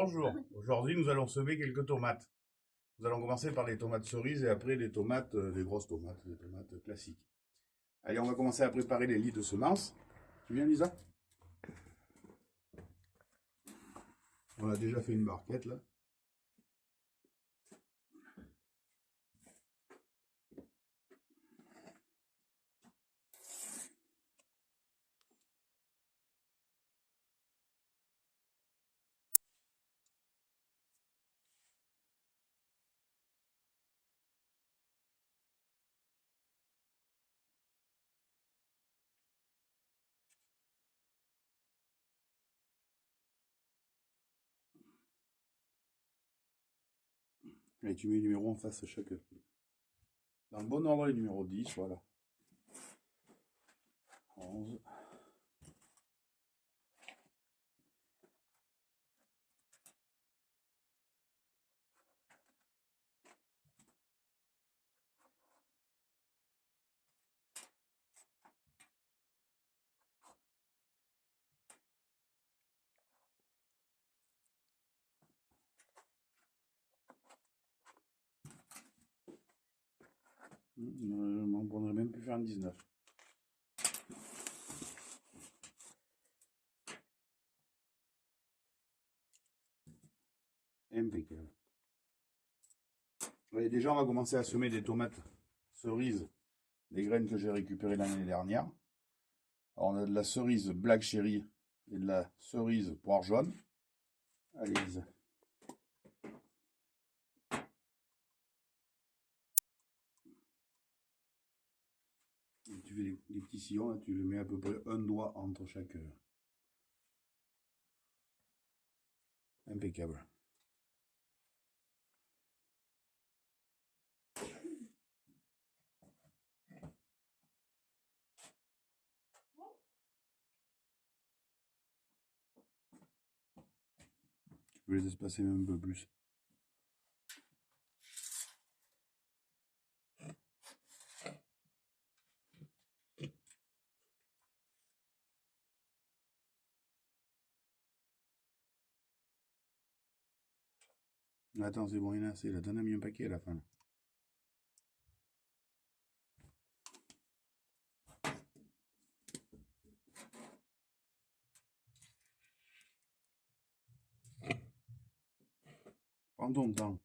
Bonjour, aujourd'hui nous allons semer quelques tomates. Nous allons commencer par les tomates cerises et après les tomates, les grosses tomates, les tomates classiques. Allez, on va commencer à préparer les lits de semences. Tu viens Lisa? On a déjà fait une barquette là. Et tu mets le numéro en face à chaque. Dans le bon ordre, le numéro 10, voilà. 11. On pourrait même plus faire un 19. Impeccable. Allez, déjà, on va commencer à semer des tomates cerises, des graines que j'ai récupérées l'année dernière. Alors, on a de la cerise Black Cherry et de la cerise poire jaune. Allez, Lisa. Tu fais les petits sillons, là, tu les mets à peu près un doigt entre chaque. Impeccable. Tu peux les espacer même un peu plus. Attends, c'est bon, il y en a assez. Là, t'en as mis un paquet à la fin. Prends ton temps.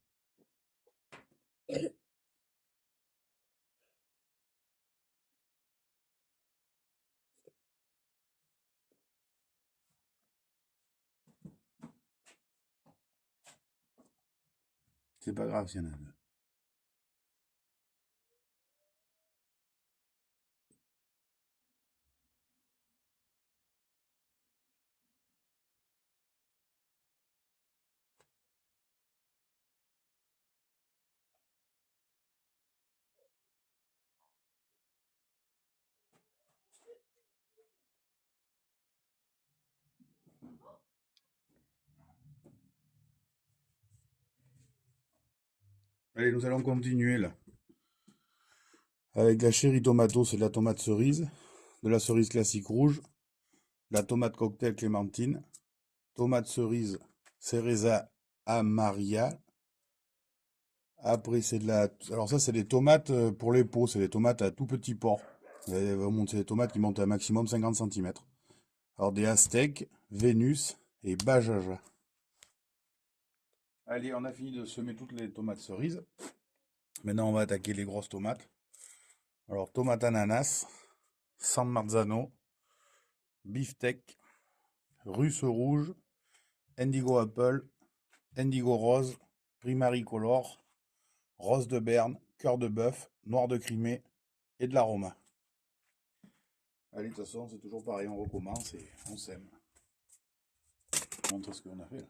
C'est pas grave s'il y en a deux. Allez, nous allons continuer là. Avec la chéri tomato, c'est de la tomate cerise, de la cerise classique rouge, de la tomate cocktail clémentine, tomate cerise Cereza Amaria. Après, c'est de la. Alors, ça, c'est des tomates pour les pots, c'est des tomates à tout petit port. C'est des tomates qui montent à un maximum 50 cm. Alors, des Aztèques, Vénus et Bajaja. Allez, on a fini de semer toutes les tomates cerises. Maintenant, on va attaquer les grosses tomates. Alors, tomate ananas, San Marzano, beefsteak, russe rouge, indigo apple, indigo rose, primary color, rose de Berne, cœur de bœuf, noir de Crimée et de l'aroma. Allez, de toute façon, c'est toujours pareil, on recommence et on sème. Je vous montre ce qu'on a fait là.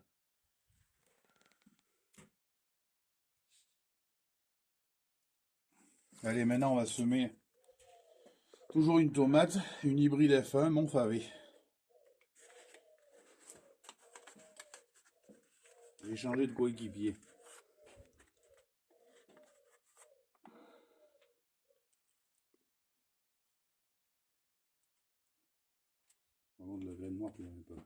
Allez, maintenant, on va semer toujours une tomate, une hybride F1 Montfavet. J'ai changé de coéquipier. Avant de la graine noire, tu l'avais pas.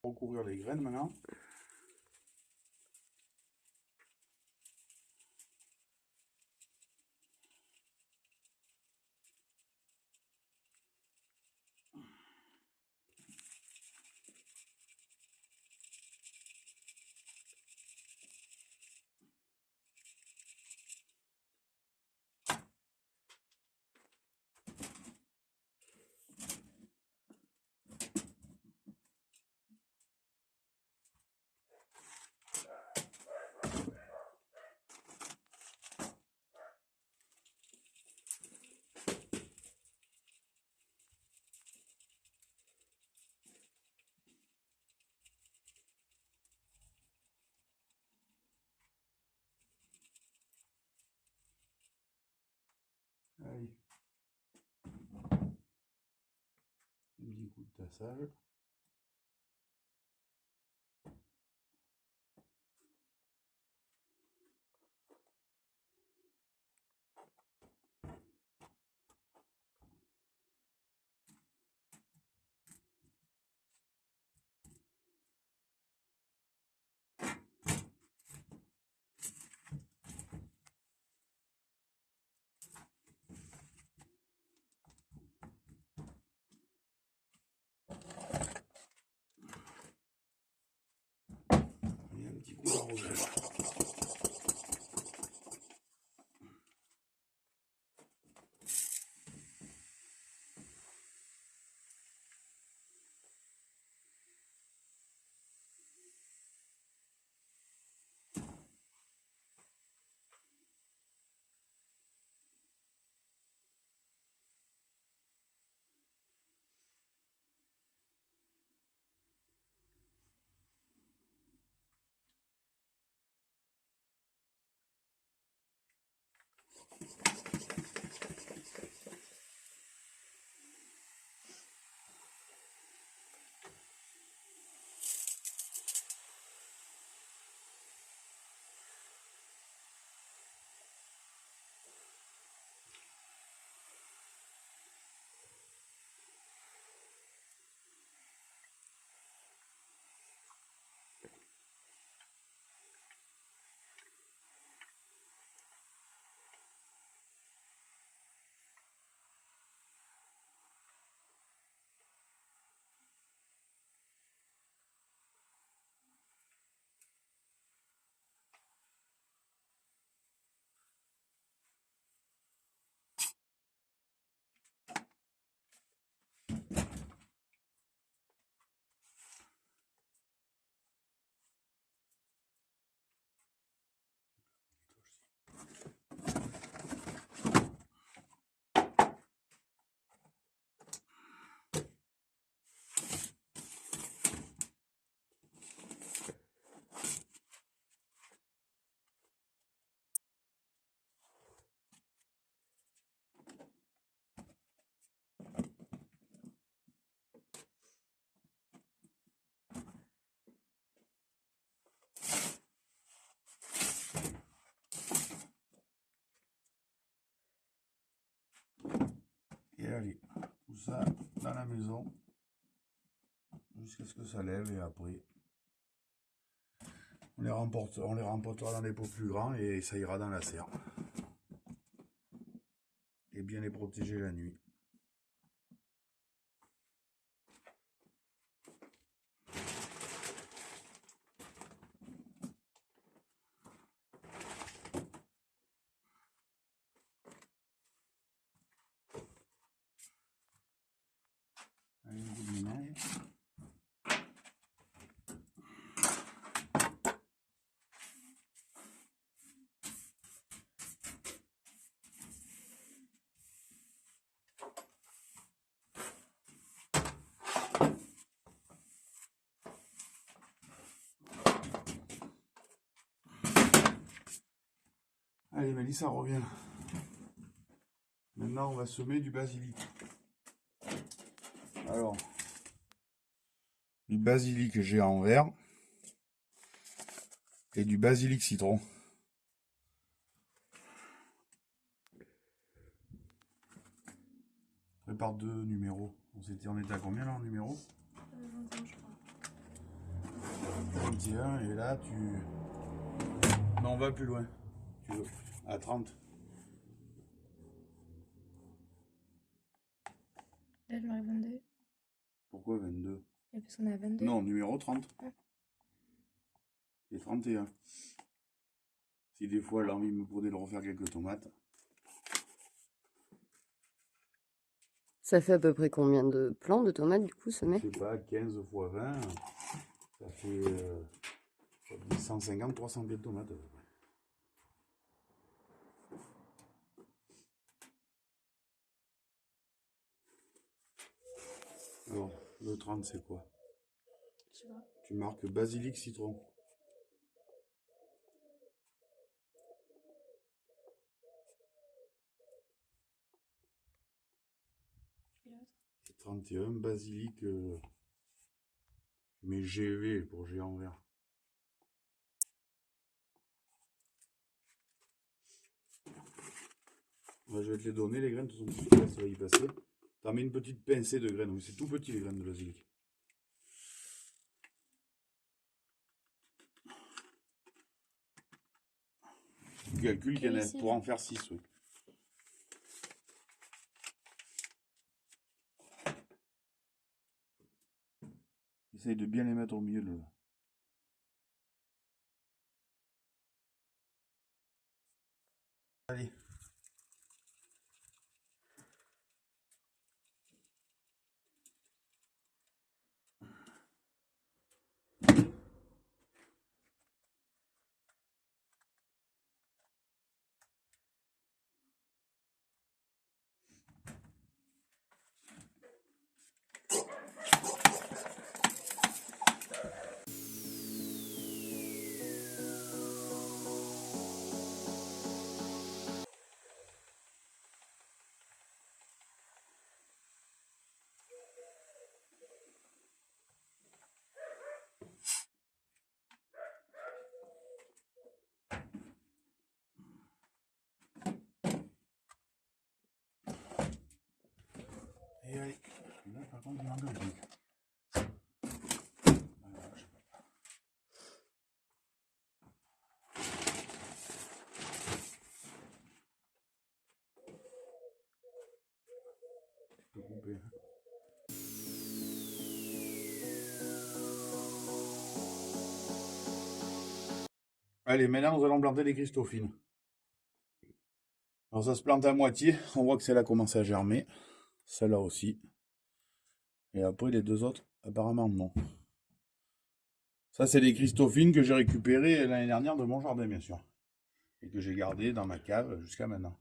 Recouvrir les graines maintenant. Allez. Un petit coup de tassage. Et un petit coup d'arrosage. Et allez, tout ça dans la maison jusqu'à ce que ça lève et après on les remportera dans des pots plus grands et ça ira dans la serre. Et bien les protéger la nuit. Allez, un coup de ménage. Allez, Mélissa revient. Maintenant, on va semer du basilic. Alors, du basilic géant vert et du basilic citron. Prépare deux numéros. On était à combien là en numéro? 21, je crois. 31 et là tu... Non, on va plus loin. Tu veux. À 30. Là, je m'arrive 22. Pourquoi 22? Et parce qu'on est à 22. Non, numéro 30. Ah. Et 31. Si des fois l'envie me prenait de refaire quelques tomates. Ça fait à peu près combien de plants de tomates du coup semés? Je sais pas, 15 fois 20. Ça fait 150-300 pieds de tomates à peu près. Alors, le 30 c'est quoi? Je sais pas. Tu marques basilic citron. Et l'autre? Et 31, basilic, mais GV pour géant vert. Ouais, je vais te les donner, les graines, de toute façon, ça va y passer. T'en mets une petite pincée de graines, oui, c'est tout petit les graines de basilic. Tu calcules qu'il y en a pour en faire 6, oui. Essaye de bien les mettre au milieu. Allez. Et allez. Là, par contre, il manque un truc. Je peux couper. Allez, maintenant nous allons planter les Christophines. Alors ça se plante à moitié, on voit que celle-là commence à germer. Celle-là aussi. Et après les deux autres, apparemment non. Ça c'est des Christophines que j'ai récupérées l'année dernière de mon jardin bien sûr. Et que j'ai gardé dans ma cave jusqu'à maintenant.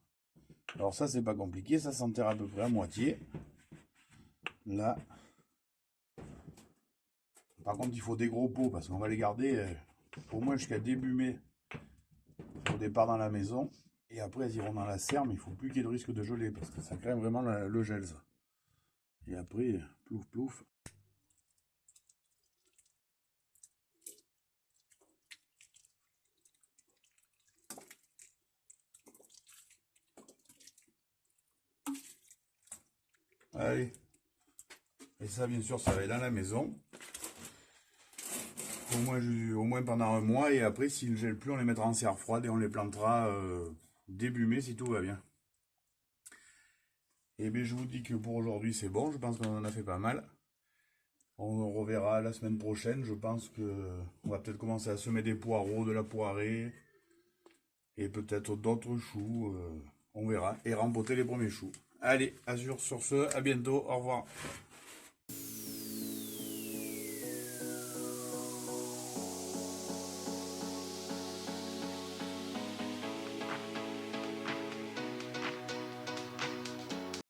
Alors ça c'est pas compliqué, ça s'enterre à peu près à moitié. Là. Par contre il faut des gros pots parce qu'on va les garder au moins jusqu'à début mai. Au départ dans la maison. Et après elles iront dans la serre, mais il faut plus qu'il y ait de risque de geler parce que ça craint vraiment le gel ça. Et après, plouf plouf. Allez. Et ça, bien sûr, ça va être dans la maison. Au moins pendant un mois. Et après, s'il ne gèle plus, on les mettra en serre froide et on les plantera début mai si tout va bien. Et bien, je vous dis que pour aujourd'hui, c'est bon. Je pense qu'on en a fait pas mal. On reverra la semaine prochaine. Je pense que on va peut-être commencer à semer des poireaux, de la poirée. Et peut-être d'autres choux. On verra. Et rempoter les premiers choux. Allez, Azur, sur ce, à bientôt. Au revoir.